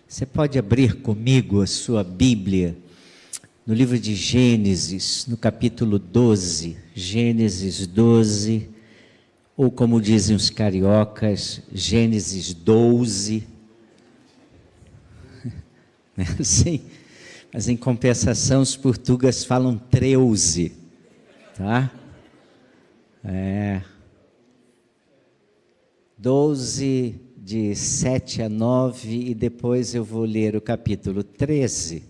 Você pode abrir comigo a sua Bíblia no livro de Gênesis, no capítulo 12, Gênesis 12, ou como dizem os cariocas, Gênesis 12. Sim, mas em compensação os portugueses falam 13, tá? 12 de 7 a 9 e depois eu vou ler o capítulo 13,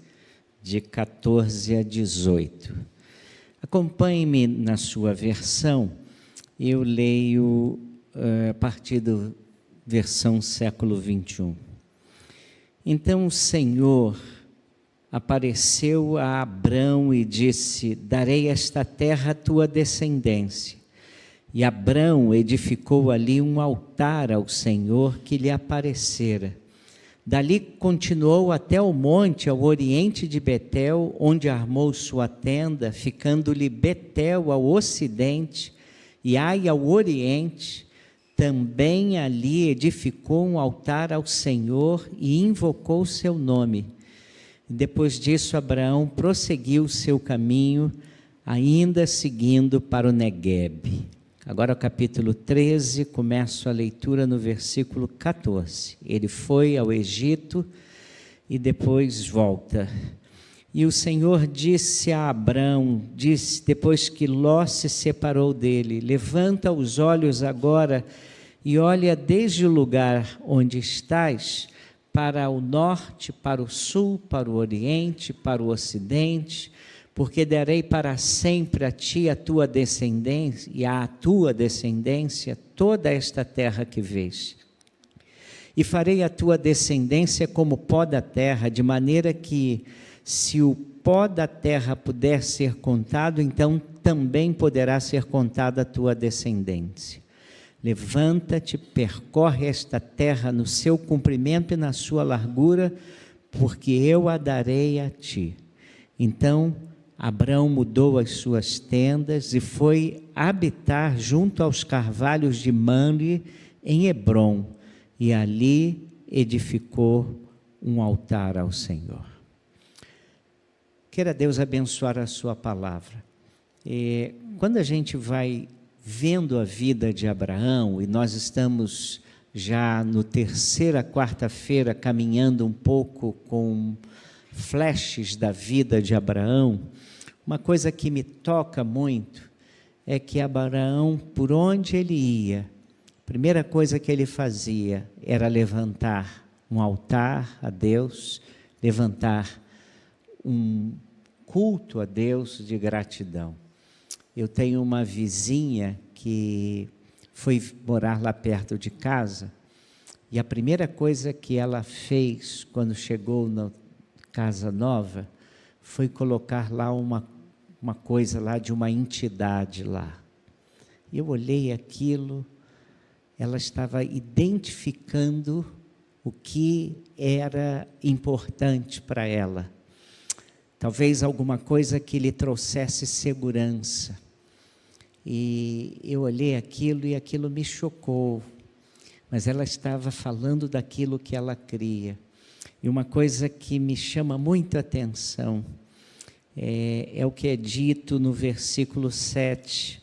de 14 a 18. Acompanhe-me na sua versão, eu leio a partir da versão século 21. Então o Senhor apareceu a Abrão e disse: darei esta terra à tua descendência. E Abrão edificou ali um altar ao Senhor que lhe aparecera. Dali continuou até o monte ao oriente de Betel, onde armou sua tenda, ficando-lhe Betel ao ocidente e Ai ao oriente. Também ali edificou um altar ao Senhor e invocou seu nome. Depois disso, Abraão prosseguiu o seu caminho, ainda seguindo para o Neguebe. Agora o capítulo 13, começo a leitura no versículo 14. Ele foi ao Egito e depois volta. E o Senhor disse a Abrão, depois que Ló se separou dele: levanta os olhos agora e olha desde o lugar onde estás, para o norte, para o sul, para o oriente, para o ocidente, porque darei para sempre a ti a tua descendência e à tua descendência toda esta terra que vês. E farei a tua descendência como pó da terra, de maneira que, se o pó da terra puder ser contado, então também poderá ser contada a tua descendência. Levanta-te, percorre esta terra no seu comprimento e na sua largura, porque eu a darei a ti. Então Abrão mudou as suas tendas e foi habitar junto aos carvalhos de Mamre, em Hebrom, e ali edificou um altar ao Senhor. Queira Deus abençoar a sua palavra. Quando a gente vai vendo a vida de Abraão, e nós estamos já no terceira quarta-feira caminhando um pouco com flashes da vida de Abraão, uma coisa que me toca muito é que Abraão, por onde ele ia, a primeira coisa que ele fazia era levantar um altar a Deus, levantar um culto a Deus de gratidão. Eu tenho uma vizinha que foi morar lá perto de casa, e a primeira coisa que ela fez quando chegou na casa nova foi colocar lá uma coisa lá de uma entidade lá. Eu olhei aquilo, ela estava identificando o que era importante para ela. Talvez alguma coisa que lhe trouxesse segurança. E eu olhei aquilo e aquilo me chocou. Mas ela estava falando daquilo que ela cria. E uma coisa que me chama muito a atenção é o que é dito no versículo 7.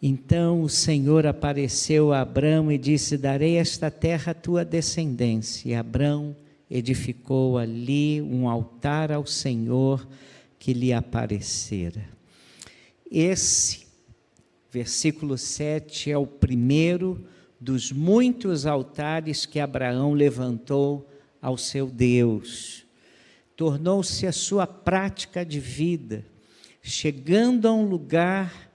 Então o Senhor apareceu a Abrão e disse: darei esta terra à tua descendência. E Abrão edificou ali um altar ao Senhor que lhe aparecera. Esse versículo 7 é o primeiro dos muitos altares que Abraão levantou ao seu Deus. Tornou-se a sua prática de vida. Chegando a um lugar,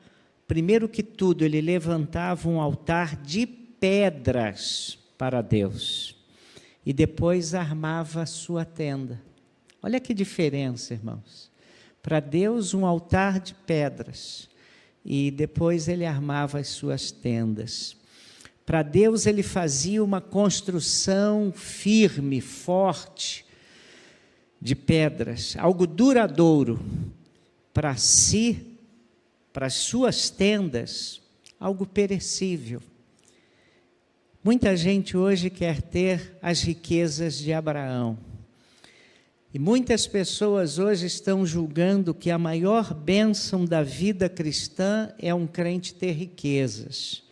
primeiro que tudo, ele levantava um altar de pedras para Deus. E depois armava a sua tenda. Olha que diferença, irmãos. Para Deus, um altar de pedras. E depois ele armava as suas tendas. Para Deus, ele fazia uma construção firme, forte, de pedras, algo duradouro. Para si, para as suas tendas, algo perecível. Muita gente hoje quer ter as riquezas de Abraão. E muitas pessoas hoje estão julgando que a maior bênção da vida cristã é um crente ter riquezas.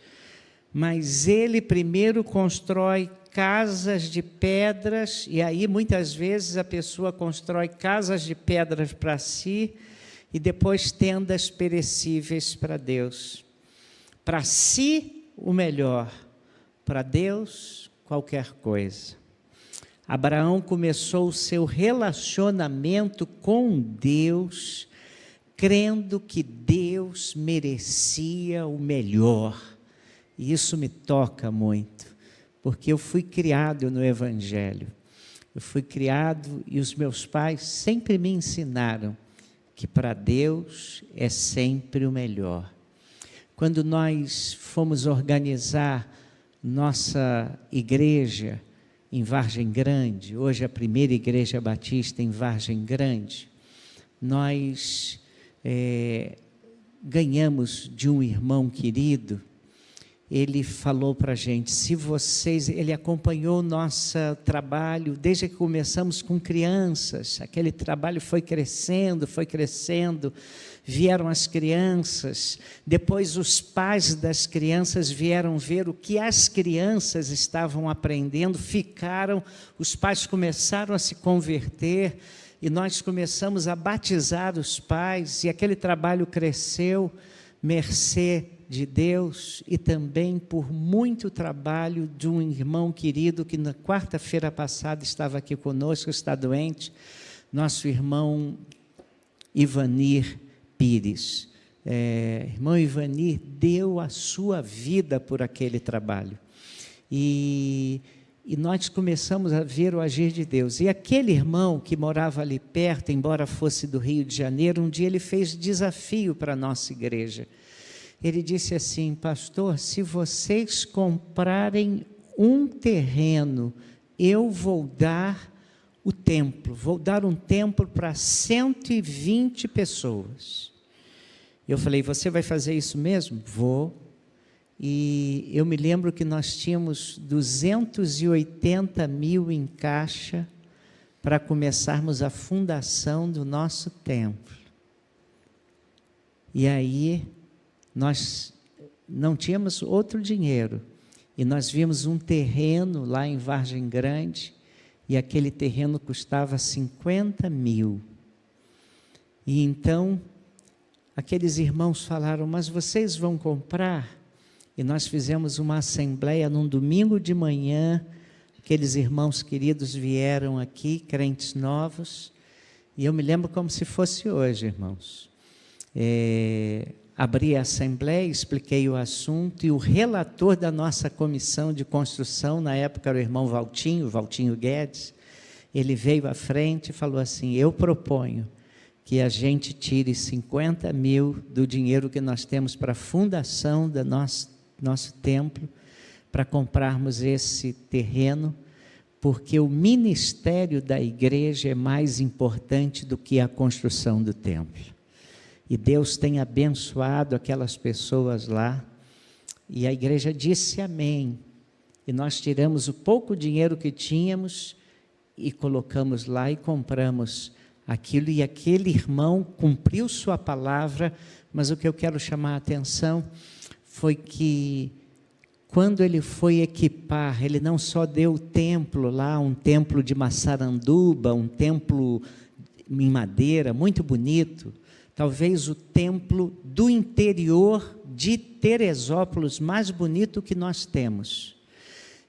Mas ele primeiro constrói casas de pedras, e aí muitas vezes a pessoa constrói casas de pedras para si, e depois tendas perecíveis para Deus. Para si, o melhor. Para Deus, qualquer coisa. Abraão começou o seu relacionamento com Deus, crendo que Deus merecia o melhor. E isso me toca muito, porque eu fui criado no Evangelho. Eu fui criado e os meus pais sempre me ensinaram que para Deus é sempre o melhor. Quando nós fomos organizar nossa igreja em Vargem Grande, hoje a primeira igreja batista em Vargem Grande, nós ganhamos de um irmão querido. Ele falou para a gente, ele acompanhou o nosso trabalho desde que começamos com crianças, aquele trabalho foi crescendo, vieram as crianças, depois os pais das crianças vieram ver o que as crianças estavam aprendendo, os pais começaram a se converter, e nós começamos a batizar os pais, e aquele trabalho cresceu, mercê de Deus, e também por muito trabalho de um irmão querido, que na quarta-feira passada estava aqui conosco, está doente, nosso irmão Ivanir Pires. Irmão Ivanir deu a sua vida por aquele trabalho, e nós começamos a ver o agir de Deus, e aquele irmão que morava ali perto, embora fosse do Rio de Janeiro, um dia ele fez desafio para a nossa igreja. Ele disse assim: pastor, se vocês comprarem um terreno, eu vou dar o templo, vou dar um templo para 120 pessoas. Eu falei: você vai fazer isso mesmo? Vou. E eu me lembro que nós tínhamos 280 mil em caixa para começarmos a fundação do nosso templo. E aí nós não tínhamos outro dinheiro, e nós vimos um terreno lá em Vargem Grande, e aquele terreno custava 50 mil, e então aqueles irmãos falaram: mas vocês vão comprar? E nós fizemos uma assembleia num domingo de manhã, aqueles irmãos queridos vieram aqui, crentes novos, e eu me lembro como se fosse hoje, irmãos. Abri a assembleia, expliquei o assunto, e o relator da nossa comissão de construção, na época era o irmão Valtinho Guedes, ele veio à frente e falou assim: eu proponho que a gente tire 50 mil do dinheiro que nós temos para a fundação do nosso templo, para comprarmos esse terreno, porque o ministério da igreja é mais importante do que a construção do templo. E Deus tem abençoado aquelas pessoas lá, e a igreja disse amém, e nós tiramos o pouco dinheiro que tínhamos, e colocamos lá e compramos aquilo, e aquele irmão cumpriu sua palavra. Mas o que eu quero chamar a atenção foi que, quando ele foi equipar, ele não só deu o templo lá, um templo de Massaranduba, um templo em madeira, muito bonito, talvez o templo do interior de Teresópolis mais bonito que nós temos.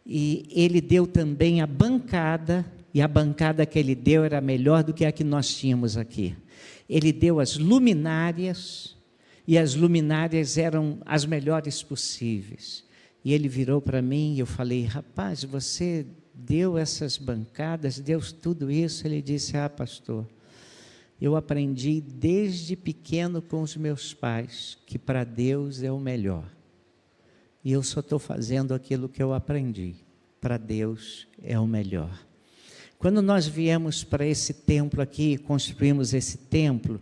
E ele deu também a bancada, e a bancada que ele deu era melhor do que a que nós tínhamos aqui. Ele deu as luminárias, e as luminárias eram as melhores possíveis. E ele virou para mim, e eu falei: rapaz, você deu essas bancadas, deu tudo isso? Ele disse: pastor, eu aprendi desde pequeno com os meus pais que para Deus é o melhor. E eu só estou fazendo aquilo que eu aprendi. Para Deus é o melhor. Quando nós viemos para esse templo aqui, construímos esse templo,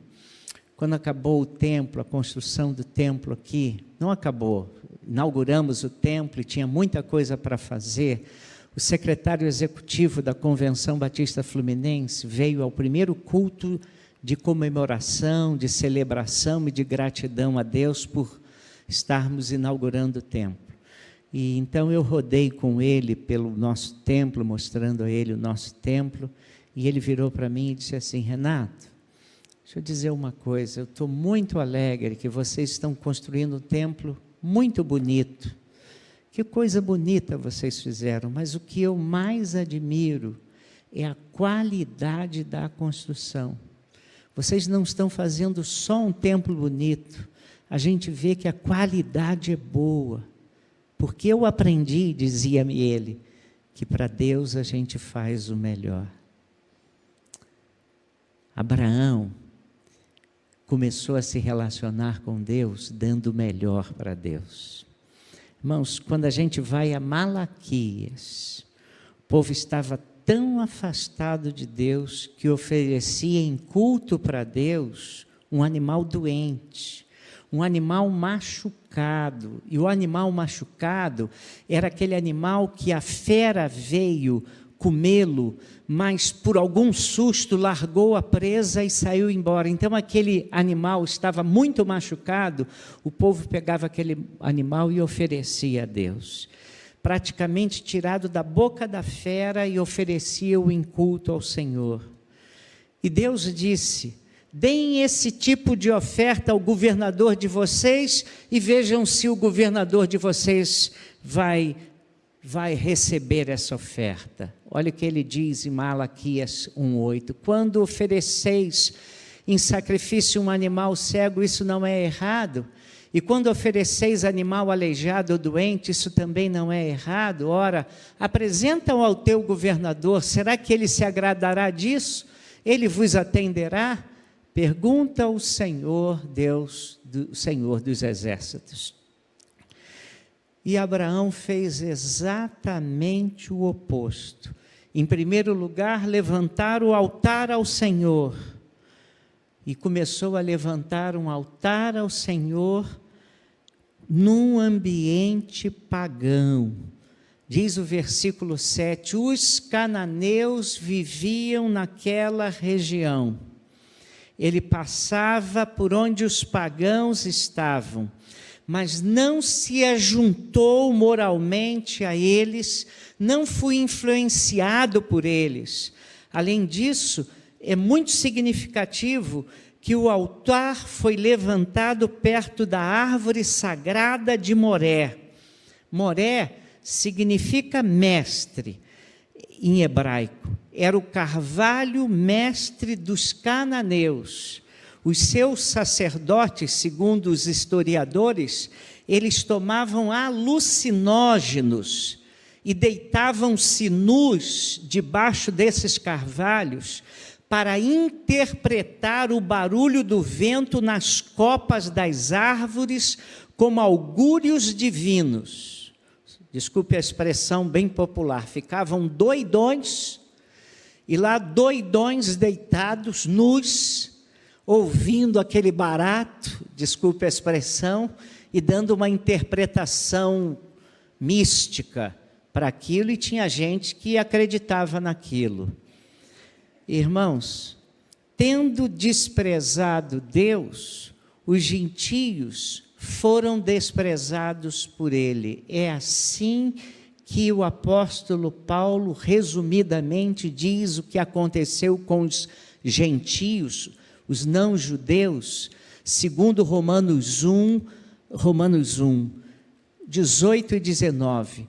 quando acabou o templo, a construção do templo aqui, não acabou, inauguramos o templo e tinha muita coisa para fazer, o secretário executivo da Convenção Batista Fluminense veio ao primeiro culto de comemoração, de celebração e de gratidão a Deus por estarmos inaugurando o templo. E então eu rodei com ele pelo nosso templo, mostrando a ele o nosso templo, e ele virou para mim e disse assim: Renato, deixa eu dizer uma coisa, eu estou muito alegre que vocês estão construindo um templo muito bonito. Que coisa bonita vocês fizeram, mas o que eu mais admiro é a qualidade da construção. Vocês não estão fazendo só um templo bonito, a gente vê que a qualidade é boa, porque eu aprendi, dizia-me ele, que para Deus a gente faz o melhor. Abraão começou a se relacionar com Deus, dando o melhor para Deus. Irmãos, quando a gente vai a Malaquias, o povo estava tão afastado de Deus que oferecia em culto para Deus um animal doente, um animal machucado. E o animal machucado era aquele animal que a fera veio comê-lo, mas por algum susto largou a presa e saiu embora. Então aquele animal estava muito machucado, o povo pegava aquele animal e oferecia a Deus, praticamente tirado da boca da fera, e oferecia-o em culto ao Senhor. E Deus disse: deem esse tipo de oferta ao governador de vocês e vejam se o governador de vocês vai receber essa oferta. Olha o que ele diz em Malaquias 1:8. Quando ofereceis em sacrifício um animal cego, isso não é errado? E quando ofereceis animal aleijado ou doente, isso também não é errado? Ora, apresentam ao teu governador, será que ele se agradará disso? Ele vos atenderá? Pergunta ao Senhor, Deus, o Senhor dos exércitos. E Abraão fez exatamente o oposto. Em primeiro lugar, levantar o altar ao Senhor. E começou a levantar um altar ao Senhor num ambiente pagão. Diz o versículo 7, os cananeus viviam naquela região. Ele passava por onde os pagãos estavam, mas não se ajuntou moralmente a eles, não foi influenciado por eles. Além disso, é muito significativo que o altar foi levantado perto da árvore sagrada de Moré. Moré significa mestre em hebraico. Era o carvalho mestre dos cananeus. Os seus sacerdotes, segundo os historiadores, eles tomavam alucinógenos e deitavam-se nus debaixo desses carvalhos para interpretar o barulho do vento nas copas das árvores como augúrios divinos. Desculpe a expressão bem popular, ficavam doidões, e lá doidões deitados, nus, ouvindo aquele barato, desculpe a expressão, e dando uma interpretação mística para aquilo, e tinha gente que acreditava naquilo. Irmãos, tendo desprezado Deus, os gentios foram desprezados por ele. É assim que o apóstolo Paulo, resumidamente, diz o que aconteceu com os gentios, os não-judeus, segundo Romanos 1, 18 e 19.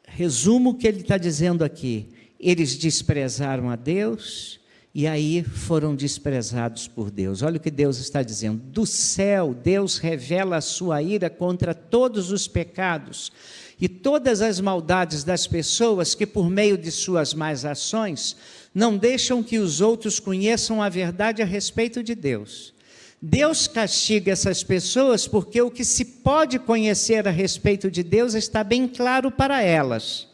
Resumo o que ele está dizendo aqui. Eles desprezaram a Deus e aí foram desprezados por Deus. Olha o que Deus está dizendo. Do céu, Deus revela a sua ira contra todos os pecados e todas as maldades das pessoas que, por meio de suas más ações, não deixam que os outros conheçam a verdade a respeito de Deus. Deus castiga essas pessoas porque o que se pode conhecer a respeito de Deus está bem claro para elas,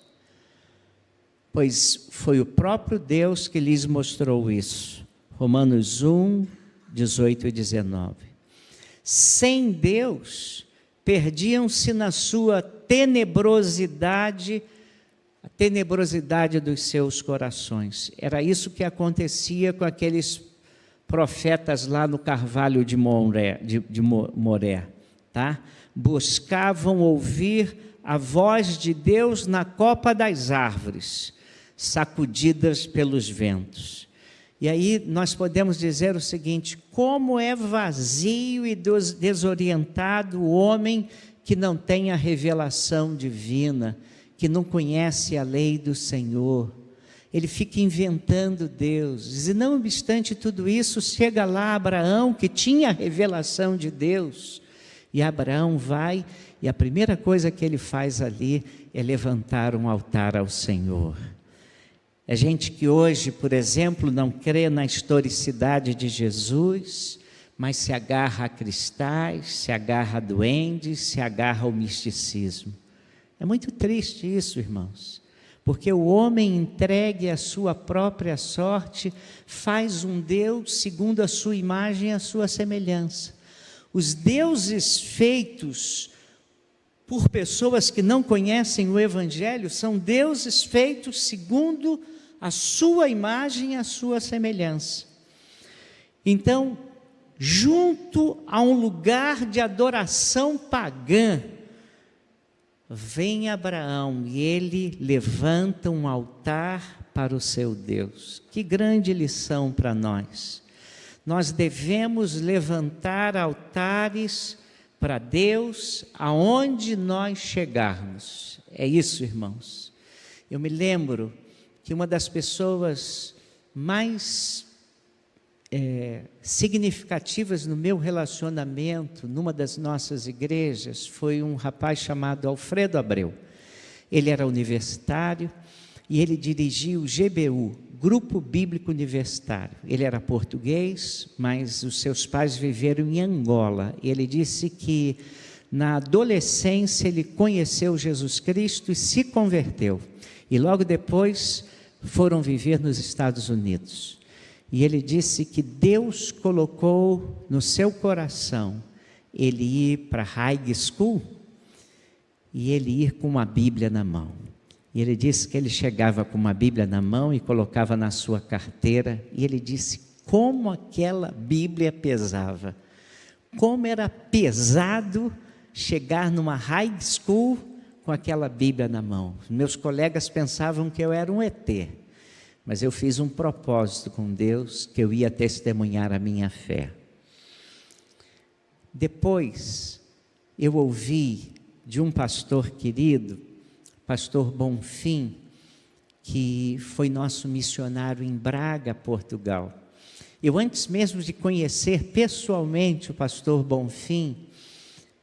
pois foi o próprio Deus que lhes mostrou isso. Romanos 1, 18 e 19. Sem Deus, perdiam-se na sua tenebrosidade, a tenebrosidade dos seus corações. Era isso que acontecia com aqueles profetas lá no Carvalho de Moré, tá? Buscavam ouvir a voz de Deus na copa das árvores, sacudidas pelos ventos. E aí nós podemos dizer o seguinte: como é vazio e desorientado o homem que não tem a revelação divina, que não conhece a lei do Senhor. Ele fica inventando deuses. E não obstante tudo isso, chega lá Abraão, que tinha a revelação de Deus. E Abraão vai, e a primeira coisa que ele faz ali é levantar um altar ao Senhor. É gente que hoje, por exemplo, não crê na historicidade de Jesus, mas se agarra a cristais, se agarra a duendes, se agarra ao misticismo. É muito triste isso, irmãos, porque o homem entregue à sua própria sorte faz um Deus segundo a sua imagem e a sua semelhança. Os deuses feitos por pessoas que não conhecem o Evangelho são deuses feitos segundo a sua imagem e a sua semelhança. Então, junto a um lugar de adoração pagã, vem Abraão e ele levanta um altar para o seu Deus. Que grande lição para nós. Nós devemos levantar altares para Deus aonde nós chegarmos. É isso, irmãos. Eu me lembro que uma das pessoas mais significativas no meu relacionamento, numa das nossas igrejas, foi um rapaz chamado Alfredo Abreu. Ele era universitário e ele dirigia o GBU, Grupo Bíblico Universitário. Ele era português, mas os seus pais viveram em Angola. Ele disse que na adolescência ele conheceu Jesus Cristo e se converteu. E logo depois foram viver nos Estados Unidos. E ele disse que Deus colocou no seu coração ele ir para high school e ele ir com uma Bíblia na mão. E ele disse que ele chegava com uma Bíblia na mão e colocava na sua carteira, e ele disse como aquela Bíblia pesava, como era pesado chegar numa high school com aquela Bíblia na mão. Meus colegas pensavam que eu era um ET, mas eu fiz um propósito com Deus, que eu ia testemunhar a minha fé. Depois, eu ouvi de um pastor querido, pastor Bonfim, que foi nosso missionário em Braga, Portugal. Eu, antes mesmo de conhecer pessoalmente o pastor Bonfim,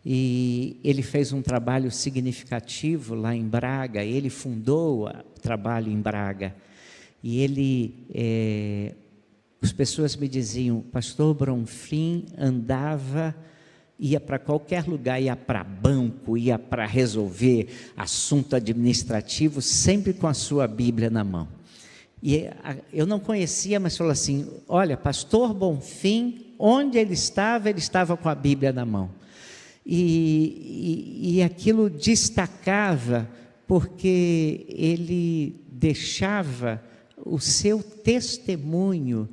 e ele fez um trabalho significativo lá em Braga, ele fundou o trabalho em Braga, e as pessoas me diziam, pastor Bonfim ia para qualquer lugar, ia para banco, ia para resolver assunto administrativo, sempre com a sua Bíblia na mão. E eu não conhecia, mas falou assim, olha, pastor Bonfim, onde ele estava com a Bíblia na mão. E aquilo destacava, porque ele deixava o seu testemunho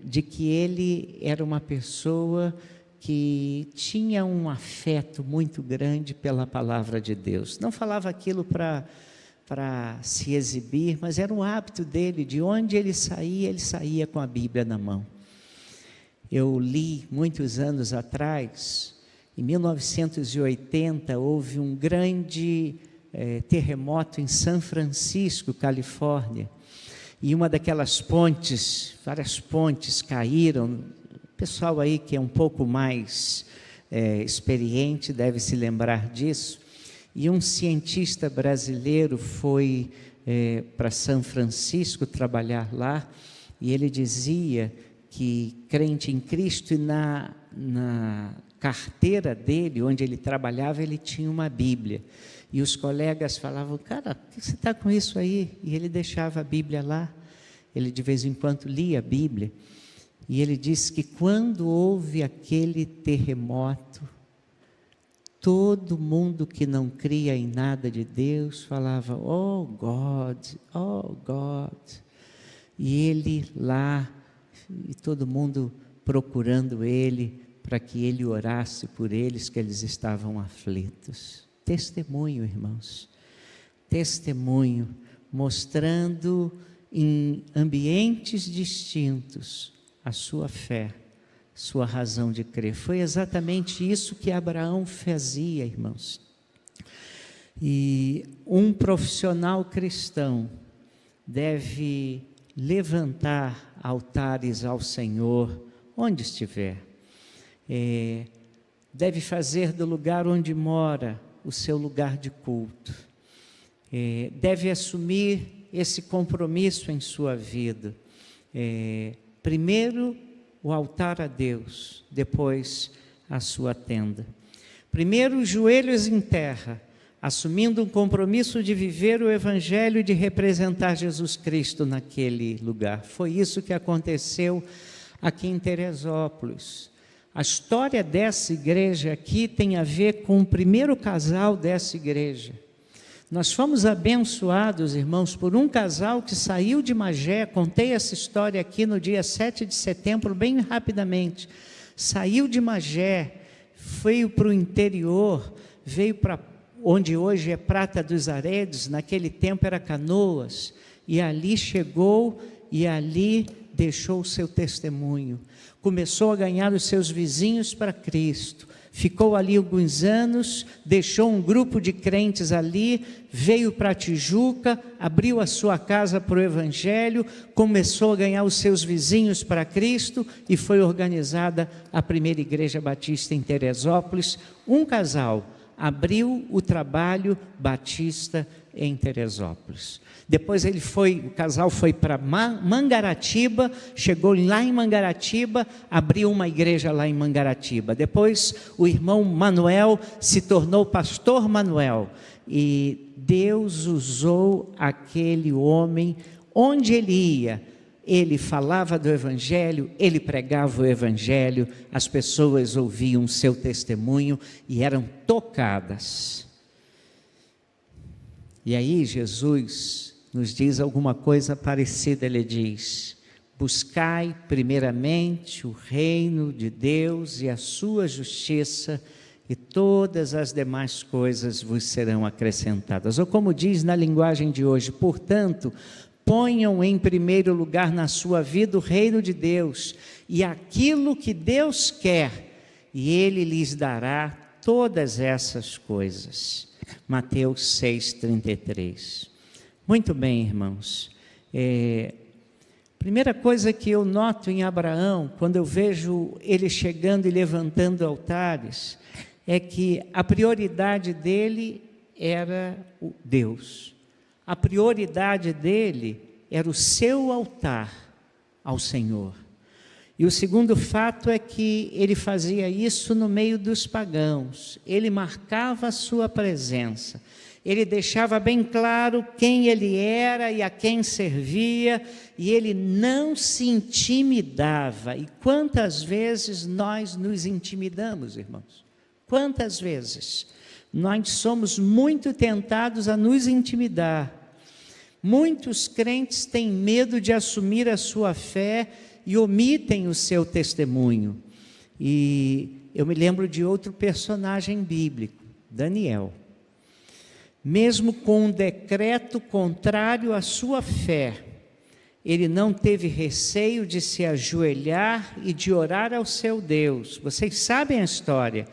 de que ele era uma pessoa que tinha um afeto muito grande pela palavra de Deus. Não falava aquilo para se exibir, mas era um hábito dele, de onde ele saía com a Bíblia na mão. Eu li muitos anos atrás, em 1980, houve um grande terremoto em São Francisco, Califórnia, e uma daquelas pontes, várias pontes caíram. O pessoal aí que é um pouco mais experiente deve se lembrar disso. E um cientista brasileiro foi para São Francisco trabalhar lá, e ele dizia que, crente em Cristo, e na carteira dele, onde ele trabalhava, ele tinha uma Bíblia. E os colegas falavam, cara, por que você está com isso aí? E ele deixava a Bíblia lá. Ele de vez em quando lia a Bíblia. E ele disse que quando houve aquele terremoto, todo mundo que não cria em nada de Deus falava, oh God, oh God. E ele lá, e todo mundo procurando ele, para que ele orasse por eles, que eles estavam aflitos. Testemunho, irmãos, testemunho, mostrando em ambientes distintos a sua fé, sua razão de crer. Foi exatamente isso que Abraão fazia, irmãos. E um profissional cristão deve levantar altares ao Senhor, onde estiver. Deve fazer do lugar onde mora o seu lugar de culto. Deve assumir esse compromisso em sua vida. Primeiro o altar a Deus, depois a sua tenda. Primeiro os joelhos em terra, assumindo um compromisso de viver o Evangelho e de representar Jesus Cristo naquele lugar. Foi isso que aconteceu aqui em Teresópolis. A história dessa igreja aqui tem a ver com o primeiro casal dessa igreja. Nós fomos abençoados, irmãos, por um casal que saiu de Magé. Contei essa história aqui no dia 7 de setembro, bem rapidamente. Saiu de Magé, veio para o interior, veio para onde hoje é Prata dos Aredes, naquele tempo era Canoas, e ali chegou e ali deixou o seu testemunho. Começou a ganhar os seus vizinhos para Cristo. Ficou ali alguns anos, deixou um grupo de crentes ali, veio para Tijuca, abriu a sua casa para o Evangelho, começou a ganhar os seus vizinhos para Cristo e foi organizada a primeira igreja batista em Teresópolis. Um casal abriu o trabalho batista em Teresópolis. Depois o casal foi para Mangaratiba, chegou lá em Mangaratiba, abriu uma igreja lá em Mangaratiba. Depois o irmão Manuel se tornou pastor Manuel, e Deus usou aquele homem, onde ele ia, ele falava do Evangelho, ele pregava o Evangelho, as pessoas ouviam seu testemunho e eram tocadas. E aí Jesus nos diz alguma coisa parecida. Ele diz: buscai primeiramente o reino de Deus e a sua justiça, e todas as demais coisas vos serão acrescentadas. Ou como diz na linguagem de hoje, portanto, ponham em primeiro lugar na sua vida o reino de Deus e aquilo que Deus quer, e Ele lhes dará todas essas coisas. Mateus 6,33. Muito bem, irmãos. Primeira coisa que eu noto em Abraão, quando eu vejo ele chegando e levantando altares, é que a prioridade dele era o Deus. A prioridade dele era o seu altar ao Senhor. E o segundo fato é que ele fazia isso no meio dos pagãos. Ele marcava a sua presença. Ele deixava bem claro quem ele era e a quem servia, e ele não se intimidava. E quantas vezes nós nos intimidamos, irmãos? Quantas vezes nós somos muito tentados a nos intimidar. Muitos crentes têm medo de assumir a sua fé e omitem o seu testemunho. E eu me lembro de outro personagem bíblico, Daniel. Mesmo com um decreto contrário à sua fé, ele não teve receio de se ajoelhar e de orar ao seu Deus. Vocês sabem a história.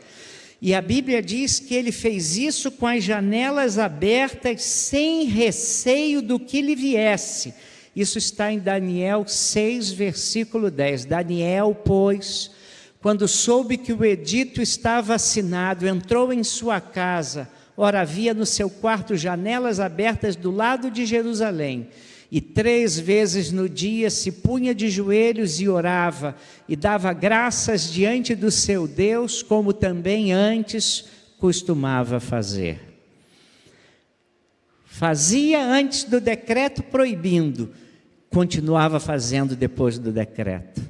E a Bíblia diz que ele fez isso com as janelas abertas, sem receio do que lhe viesse. Isso está em Daniel 6, versículo 10. Daniel, pois, quando soube que o edito estava assinado, entrou em sua casa. Ora, havia no seu quarto janelas abertas do lado de Jerusalém. E 3 vezes no dia se punha de joelhos e orava, e dava graças diante do seu Deus, como também antes costumava fazer. Fazia antes do decreto proibindo, continuava fazendo depois do decreto.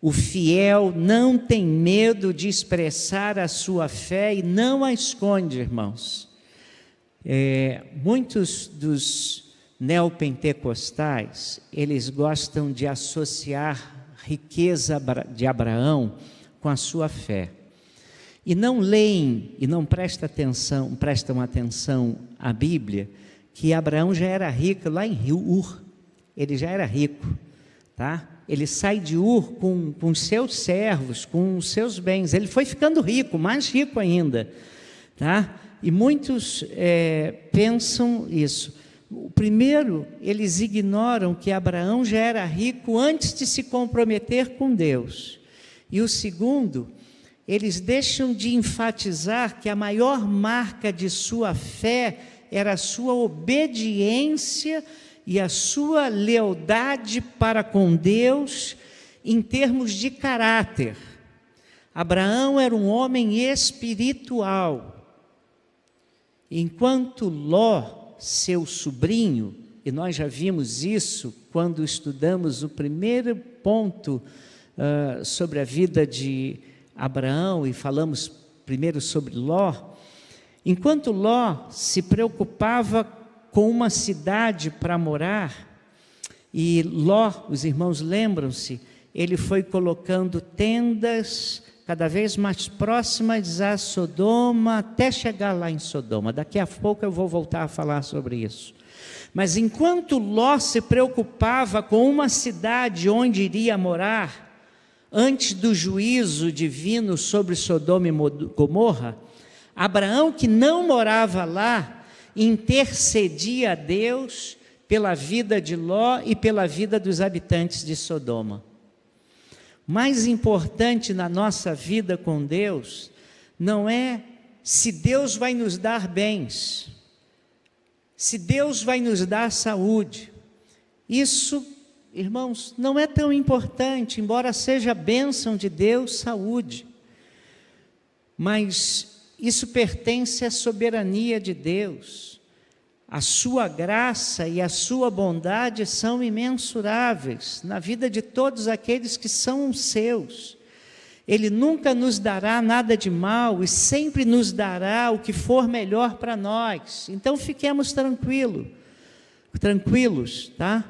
O fiel não tem medo de expressar a sua fé e não a esconde, irmãos. Muitos dos neopentecostais, eles gostam de associar riqueza de Abraão com a sua fé. E não leem e não prestam atenção à Bíblia, que Abraão já era rico lá em Ur. Ele já era rico, tá? Ele sai de Ur com seus servos, com os seus bens. Ele foi ficando rico, mais rico ainda, tá? E muitos pensam isso. O primeiro, eles ignoram que Abraão já era rico antes de se comprometer com Deus. E o segundo, eles deixam de enfatizar que a maior marca de sua fé era a sua obediência e a sua lealdade para com Deus em termos de caráter. Abraão era um homem espiritual, enquanto Ló, seu sobrinho, e nós já vimos isso quando estudamos o primeiro ponto sobre a vida de Abraão, e falamos primeiro sobre Ló. Enquanto Ló se preocupava com uma cidade para morar, e Ló, os irmãos lembram-se, ele foi colocando tendas cada vez mais próximas a Sodoma, até chegar lá em Sodoma. Daqui a pouco eu vou voltar a falar sobre isso. Mas enquanto Ló se preocupava com uma cidade onde iria morar, antes do juízo divino sobre Sodoma e Gomorra, Abraão, que não morava lá, intercedia a Deus pela vida de Ló e pela vida dos habitantes de Sodoma. Mais importante na nossa vida com Deus não é se Deus vai nos dar bens, se Deus vai nos dar saúde. Isso, irmãos, não é tão importante, embora seja a bênção de Deus, saúde. Mas isso pertence à soberania de Deus. A sua graça e a sua bondade são imensuráveis na vida de todos aqueles que são seus. Ele nunca nos dará nada de mal e sempre nos dará o que for melhor para nós. Então fiquemos tranquilos, tá?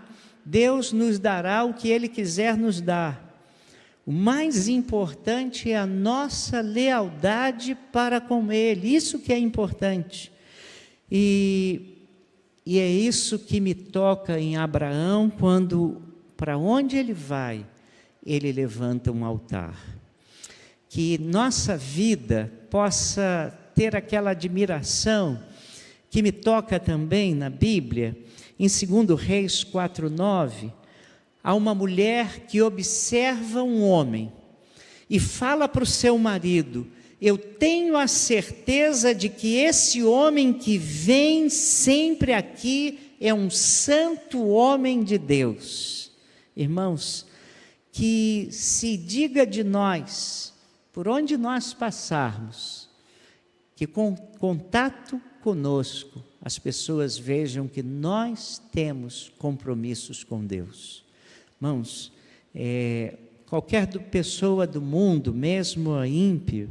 Deus nos dará o que Ele quiser nos dar. O mais importante é a nossa lealdade para com Ele. Isso que é importante. E é isso que me toca em Abraão, quando, para onde ele vai, ele levanta um altar. Que nossa vida possa ter aquela admiração que me toca também na Bíblia, em 2 Reis 4:9, há uma mulher que observa um homem e fala para o seu marido: eu tenho a certeza de que esse homem que vem sempre aqui é um santo homem de Deus. Irmãos, que se diga de nós, por onde nós passarmos, que com contato conosco, as pessoas vejam que nós temos compromissos com Deus. Irmãos, qualquer pessoa do mundo, mesmo ímpio,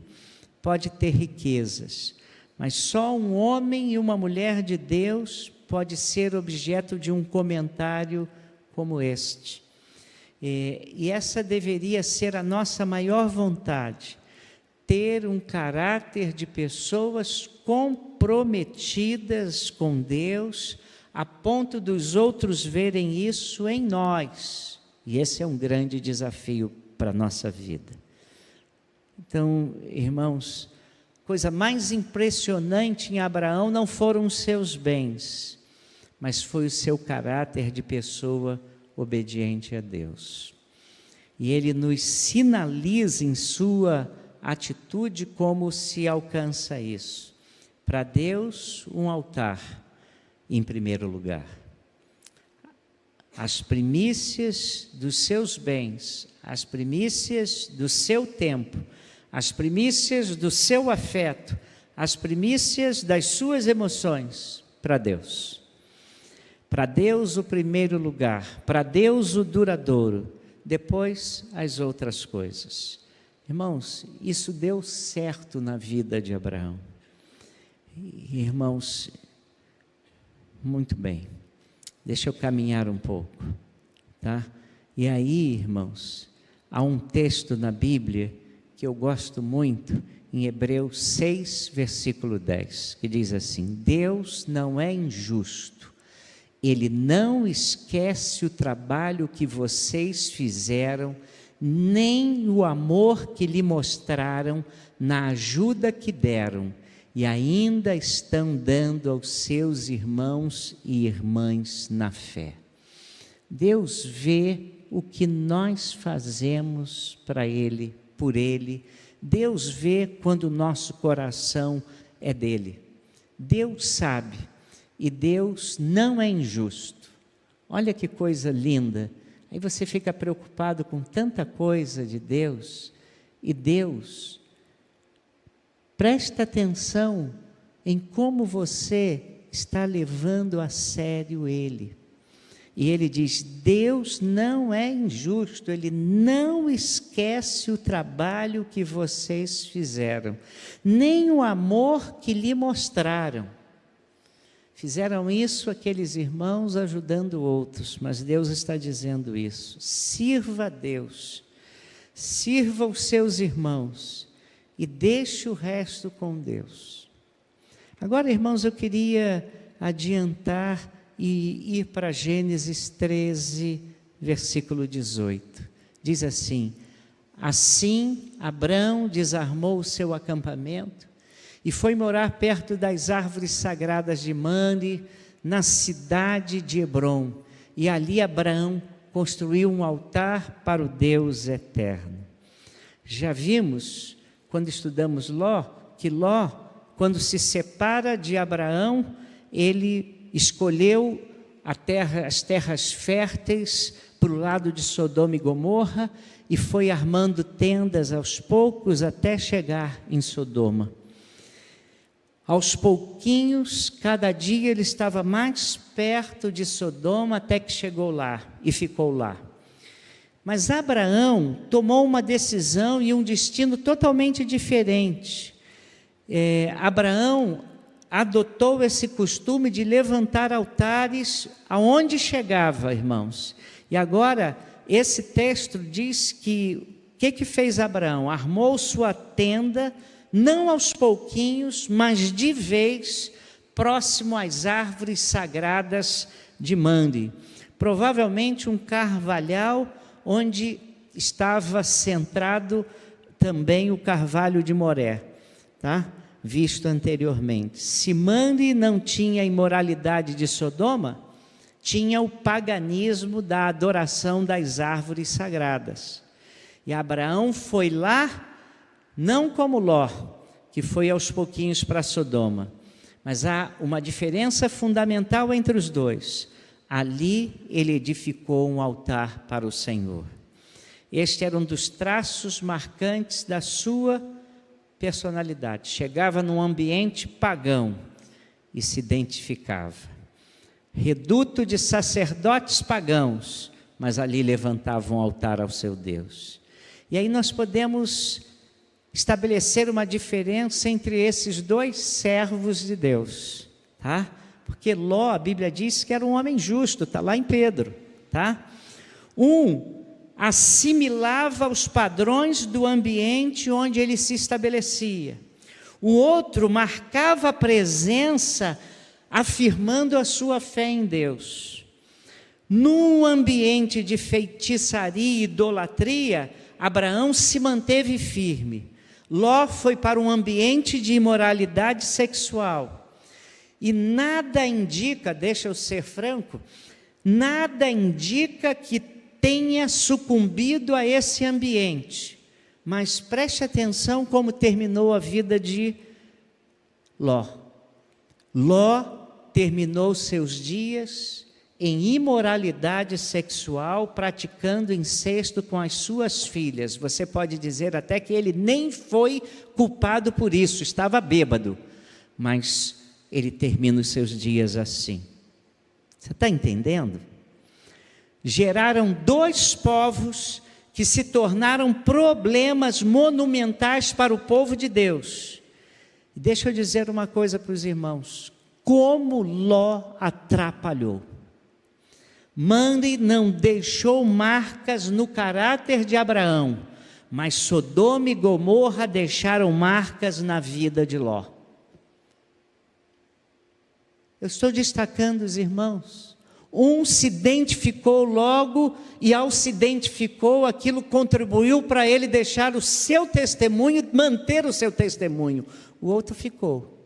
pode ter riquezas, mas só um homem e uma mulher de Deus pode ser objeto de um comentário como este. E essa deveria ser a nossa maior vontade, ter um caráter de pessoas comprometidas com Deus, a ponto dos outros verem isso em nós. E esse é um grande desafio para a nossa vida. Então, irmãos, coisa mais impressionante em Abraão não foram os seus bens, mas foi o seu caráter de pessoa obediente a Deus. E ele nos sinaliza em sua atitude como se alcança isso. Para Deus, um altar em primeiro lugar. As primícias dos seus bens, as primícias do seu tempo, as primícias do seu afeto, as primícias das suas emoções, para Deus. Para Deus o primeiro lugar, para Deus o duradouro. depois as outras coisas. Irmãos, isso deu certo na vida de Abraão. Irmãos, muito bem, deixa eu caminhar um pouco, tá? E aí, irmãos, há um texto na Bíblia que eu gosto muito, em Hebreus 6, versículo 10, que diz assim: Deus não é injusto, Ele não esquece o trabalho que vocês fizeram, nem o amor que lhe mostraram na ajuda que deram, e ainda estão dando aos seus irmãos e irmãs na fé. Deus vê o que nós fazemos para Ele, por Ele. Deus vê quando o nosso coração é dele. Deus sabe, e Deus não é injusto. Olha que coisa linda. Aí você fica preocupado com tanta coisa de Deus, e Deus presta atenção em como você está levando a sério Ele. E Ele diz: Deus não é injusto, Ele não esquece o trabalho que vocês fizeram, nem o amor que lhe mostraram. Fizeram isso aqueles irmãos ajudando outros, mas Deus está dizendo isso: sirva a Deus, sirva os seus irmãos e deixe o resto com Deus. Agora, irmãos, eu queria adiantar e ir para Gênesis 13, versículo 18. Diz assim: assim Abrão desarmou o seu acampamento e foi morar perto das árvores sagradas de Mamre, na cidade de Hebrom, e ali Abraão construiu um altar para o Deus eterno. Já vimos, quando estudamos Ló, que Ló, quando se separa de Abraão, ele escolheu as terras férteis para o lado de Sodoma e Gomorra e foi armando tendas aos poucos até chegar em Sodoma. Aos pouquinhos, cada dia ele estava mais perto de Sodoma até que chegou lá e ficou lá. Mas Abraão tomou uma decisão e um destino totalmente diferente. Abraão adotou esse costume de levantar altares aonde chegava, irmãos. E agora, esse texto diz que o que fez Abraão? Armou sua tenda, não aos pouquinhos, mas de vez, próximo às árvores sagradas de Mamre. Provavelmente um carvalhal onde estava centrado também o carvalho de Moré, tá? Visto anteriormente. Se Mamre não tinha a imoralidade de Sodoma, tinha o paganismo da adoração das árvores sagradas. E Abraão foi lá, não como Ló, que foi aos pouquinhos para Sodoma, mas há uma diferença fundamental entre os dois. Ali ele edificou um altar para o Senhor. Este era um dos traços marcantes da sua personalidade. Chegava num ambiente pagão e se identificava. Reduto de sacerdotes pagãos, mas ali levantava um altar ao seu Deus. E aí nós podemos estabelecer uma diferença entre esses dois servos de Deus, tá? Porque Ló, a Bíblia diz que era um homem justo, está lá em Pedro, tá? Um assimilava os padrões do ambiente onde ele se estabelecia. O outro marcava a presença, afirmando a sua fé em Deus. Num ambiente de feitiçaria e idolatria, Abraão se manteve firme. Ló foi para um ambiente de imoralidade sexual. E nada indica, deixa eu ser franco, nada indica que tenha sucumbido a esse ambiente. Mas preste atenção como terminou a vida de Ló. Ló terminou seus dias em imoralidade sexual, praticando incesto com as suas filhas. Você pode dizer até que ele nem foi culpado por isso, estava bêbado. Mas ele termina os seus dias assim. Você está entendendo? geraram dois povos que se tornaram problemas monumentais para o povo de Deus. E deixa eu dizer uma coisa para os irmãos: como Ló atrapalhou. Mamre não deixou marcas no caráter de Abraão, mas Sodoma e Gomorra deixaram marcas na vida de Ló. Eu estou destacando os irmãos. Um se identificou logo, e ao se identificou, aquilo contribuiu para ele deixar o seu testemunho, manter o seu testemunho. O outro ficou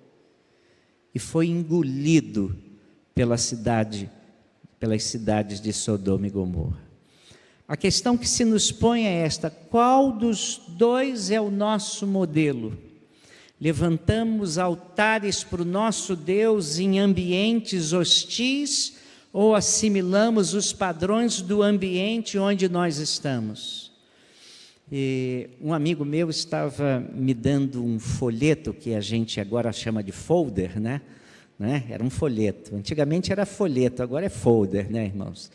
e foi engolido pelas cidades de Sodoma e Gomorra. A questão que se nos põe é esta: qual dos dois é o nosso modelo? Levantamos altares para o nosso Deus em ambientes hostis, ou assimilamos os padrões do ambiente onde nós estamos? E um amigo meu estava me dando um folheto, que a gente agora chama de folder, né? Era um folheto. Antigamente era folheto, agora é folder, né, irmãos?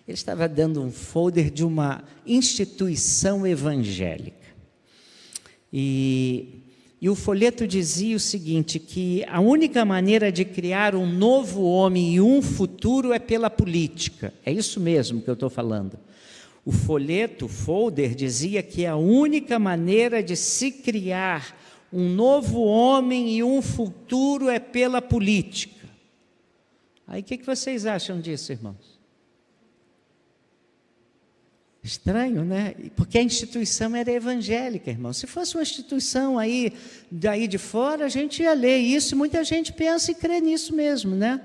Ele estava dando um folder de uma instituição evangélica. E o folheto dizia o seguinte, que a única maneira de criar um novo homem e um futuro é pela política. É isso mesmo que eu estou falando. O folheto, o folder, dizia que a única maneira de se criar um novo homem e um futuro é pela política. Aí o que vocês acham disso, irmãos? Estranho, né? Porque a instituição era evangélica, irmão. Se fosse uma instituição aí, daí de fora, a gente ia ler isso, muita gente pensa e crê nisso mesmo, né?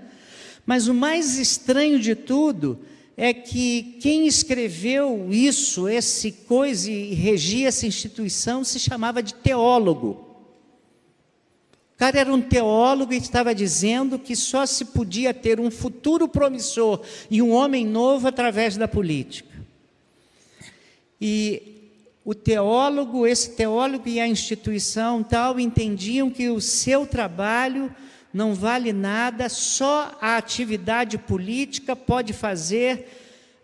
Mas o mais estranho de tudo é que quem escreveu isso, esse coisa e regia essa instituição, se chamava de teólogo. O cara era um teólogo e estava dizendo que só se podia ter um futuro promissor e um homem novo através da política. E esse teólogo e a instituição tal entendiam que o seu trabalho não vale nada, só a atividade política pode fazer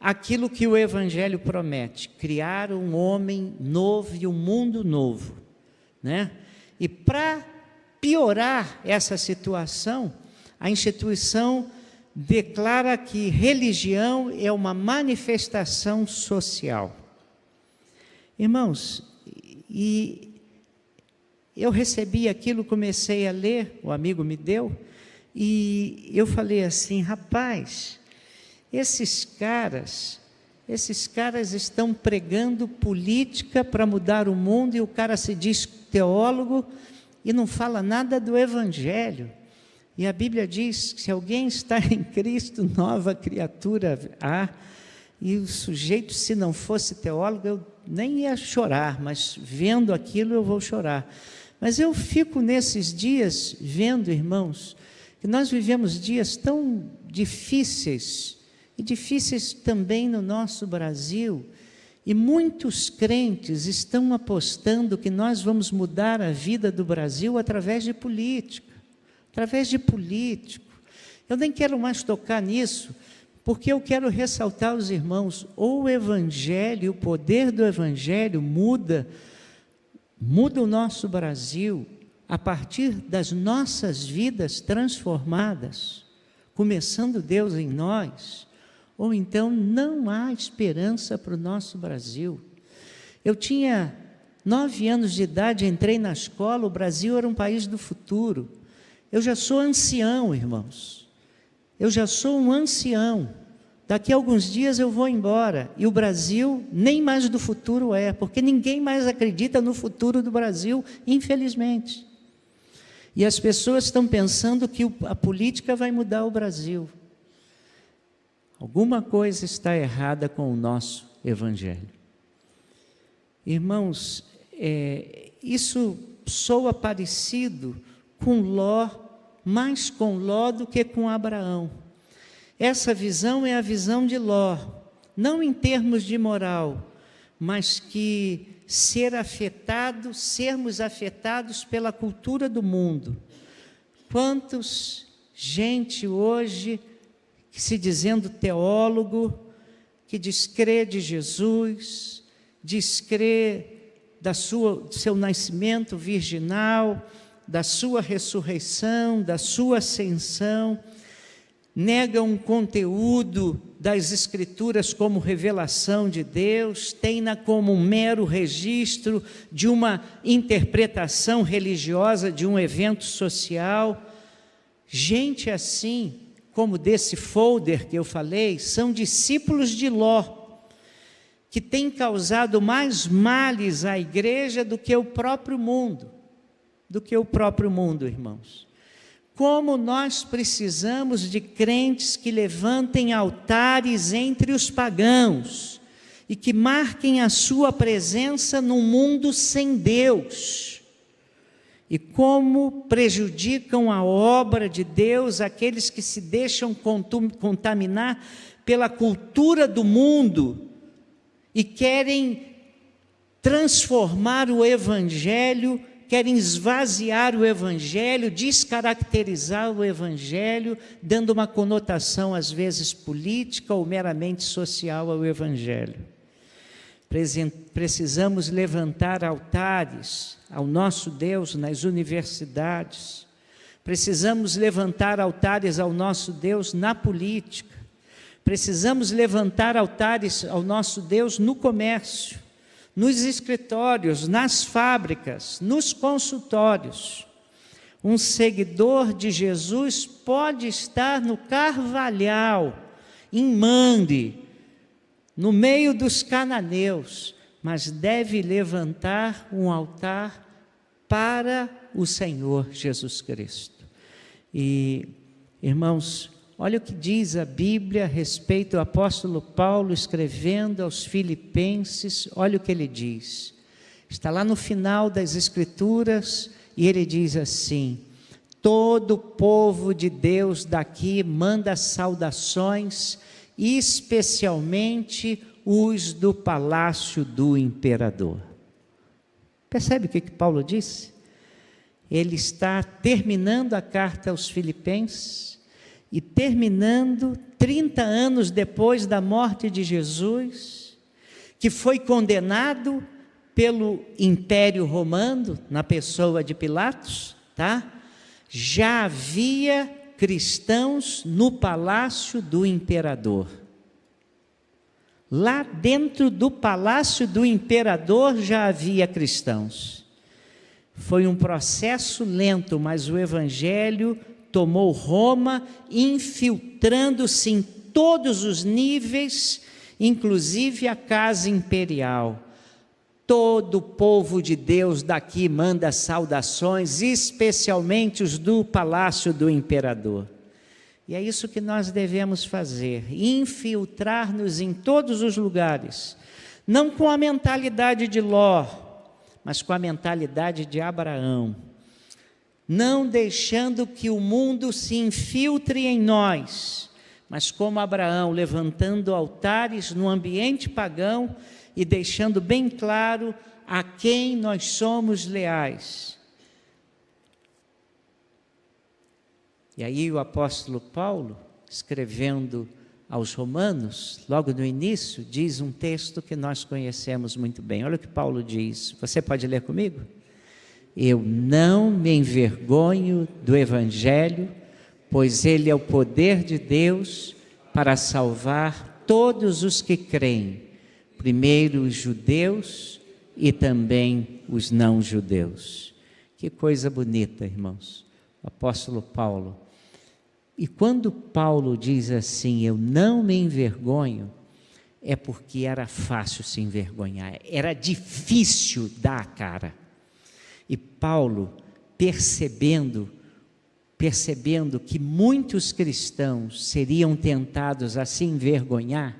aquilo que o Evangelho promete: criar um homem novo e um mundo novo, né? E para piorar essa situação, a instituição declara que religião é uma manifestação social. Irmãos, e eu recebi aquilo, comecei a ler, o amigo me deu, e eu falei assim: rapaz, esses caras estão pregando política para mudar o mundo, e o cara se diz teólogo e não fala nada do Evangelho. E a Bíblia diz que se alguém está em Cristo, nova criatura há. E o sujeito, se não fosse teólogo, eu nem ia chorar, mas vendo aquilo eu vou chorar. Mas eu fico nesses dias vendo, irmãos, que nós vivemos dias tão difíceis, e difíceis também no nosso Brasil, e muitos crentes estão apostando que nós vamos mudar a vida do Brasil através de política, através de político. Eu nem quero mais tocar nisso, porque eu quero ressaltar aos irmãos: o Evangelho, o poder do Evangelho muda o nosso Brasil a partir das nossas vidas transformadas, começando Deus em nós, ou então não há esperança para o nosso Brasil. Eu tinha 9 anos de idade, entrei na escola, o Brasil era um país do futuro. Eu já sou ancião, irmãos. Eu já sou um ancião. Daqui a alguns dias eu vou embora. E o Brasil nem mais do futuro é, porque ninguém mais acredita no futuro do Brasil, infelizmente. E as pessoas estão pensando que a política vai mudar o Brasil. Alguma coisa está errada com o nosso Evangelho. Irmãos, isso soa parecido com Ló, mais com Ló do que com Abraão. Essa visão é a visão de Ló, não em termos de moral, mas que sermos afetados pela cultura do mundo. Quantos gente hoje, se dizendo teólogo, que descrê de Jesus, descrê do seu nascimento virginal, da sua ressurreição, da sua ascensão, negam um conteúdo das Escrituras como revelação de Deus, tem-na como um mero registro de uma interpretação religiosa de um evento social. Gente assim, como desse folder que eu falei, são discípulos de Ló, que têm causado mais males à igreja do que o próprio mundo. Irmãos. Como nós precisamos de crentes que levantem altares entre os pagãos e que marquem a sua presença num mundo sem Deus. E como prejudicam a obra de Deus aqueles que se deixam contaminar pela cultura do mundo e querem transformar o Evangelho, querem esvaziar o Evangelho, descaracterizar o Evangelho, dando uma conotação às vezes política ou meramente social ao Evangelho. Precisamos levantar altares ao nosso Deus nas universidades, precisamos levantar altares ao nosso Deus na política, precisamos levantar altares ao nosso Deus no comércio, nos escritórios, nas fábricas, nos consultórios. Um seguidor de Jesus pode estar no Carvalhal, em Mande, no meio dos cananeus, mas deve levantar um altar para o Senhor Jesus Cristo. E, irmãos, olha o que diz a Bíblia a respeito do apóstolo Paulo escrevendo aos Filipenses. Olha o que ele diz, está lá no final das Escrituras, e ele diz assim: todo o povo de Deus daqui manda saudações, especialmente os do palácio do imperador. Percebe o que Paulo disse? Ele está terminando a carta aos Filipenses, e terminando 30 anos depois da morte de Jesus, que foi condenado pelo Império Romano, na pessoa de Pilatos, tá? Já havia cristãos no palácio do imperador. Lá dentro do palácio do imperador já havia cristãos. Foi um processo lento, mas o Evangelho tomou Roma, infiltrando-se em todos os níveis, inclusive a casa imperial. Todo o povo de Deus daqui manda saudações, especialmente os do palácio do imperador. E é isso que nós devemos fazer, infiltrar-nos em todos os lugares, não com a mentalidade de Ló, mas com a mentalidade de Abraão, não deixando que o mundo se infiltre em nós, mas como Abraão, levantando altares no ambiente pagão e deixando bem claro a quem nós somos leais. E aí o apóstolo Paulo, escrevendo aos Romanos, logo no início, diz um texto que nós conhecemos muito bem. Olha o que Paulo diz, você pode ler comigo? Eu não me envergonho do Evangelho, pois ele é o poder de Deus para salvar todos os que creem, primeiro os judeus e também os não judeus. Que coisa bonita, irmãos, o apóstolo Paulo. E quando Paulo diz assim, eu não me envergonho, é porque era fácil se envergonhar, era difícil dar a cara. E Paulo, percebendo que muitos cristãos seriam tentados a se envergonhar,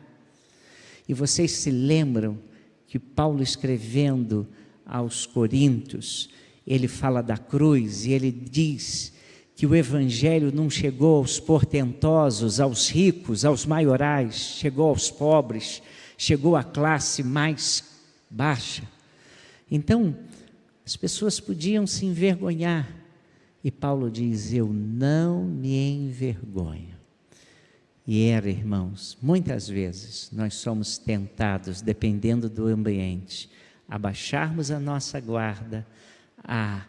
e vocês se lembram que Paulo, escrevendo aos Coríntios, ele fala da cruz e ele diz que o Evangelho não chegou aos portentosos, aos ricos, aos maiorais, chegou aos pobres, chegou à classe mais baixa. Então, as pessoas podiam se envergonhar, e Paulo diz, eu não me envergonho. E irmãos, muitas vezes nós somos tentados, dependendo do ambiente, a baixarmos a nossa guarda, a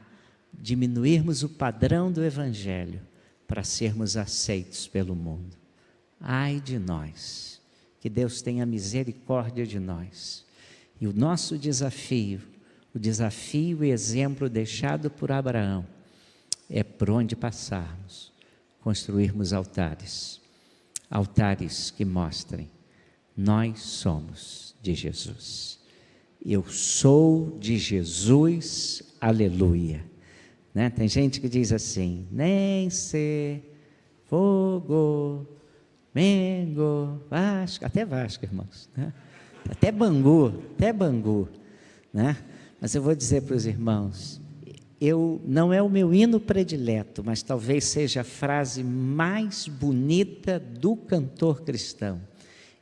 diminuirmos o padrão do Evangelho para sermos aceitos pelo mundo. Ai de nós, que Deus tenha misericórdia de nós. E o nosso desafio, o desafio e exemplo deixado por Abraão, é por onde passarmos, construirmos altares. Altares que mostrem, nós somos de Jesus. Eu sou de Jesus, aleluia. Né? Tem gente que diz assim, nem ser fogo, Mengo, Vasco, até Vasco, irmãos. Né? Até Bangu. Né? Mas eu vou dizer para os irmãos, não é o meu hino predileto, mas talvez seja a frase mais bonita do cantor cristão.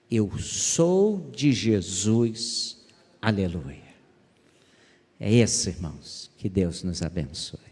Eu sou de Jesus, aleluia. É isso, irmãos, que Deus nos abençoe.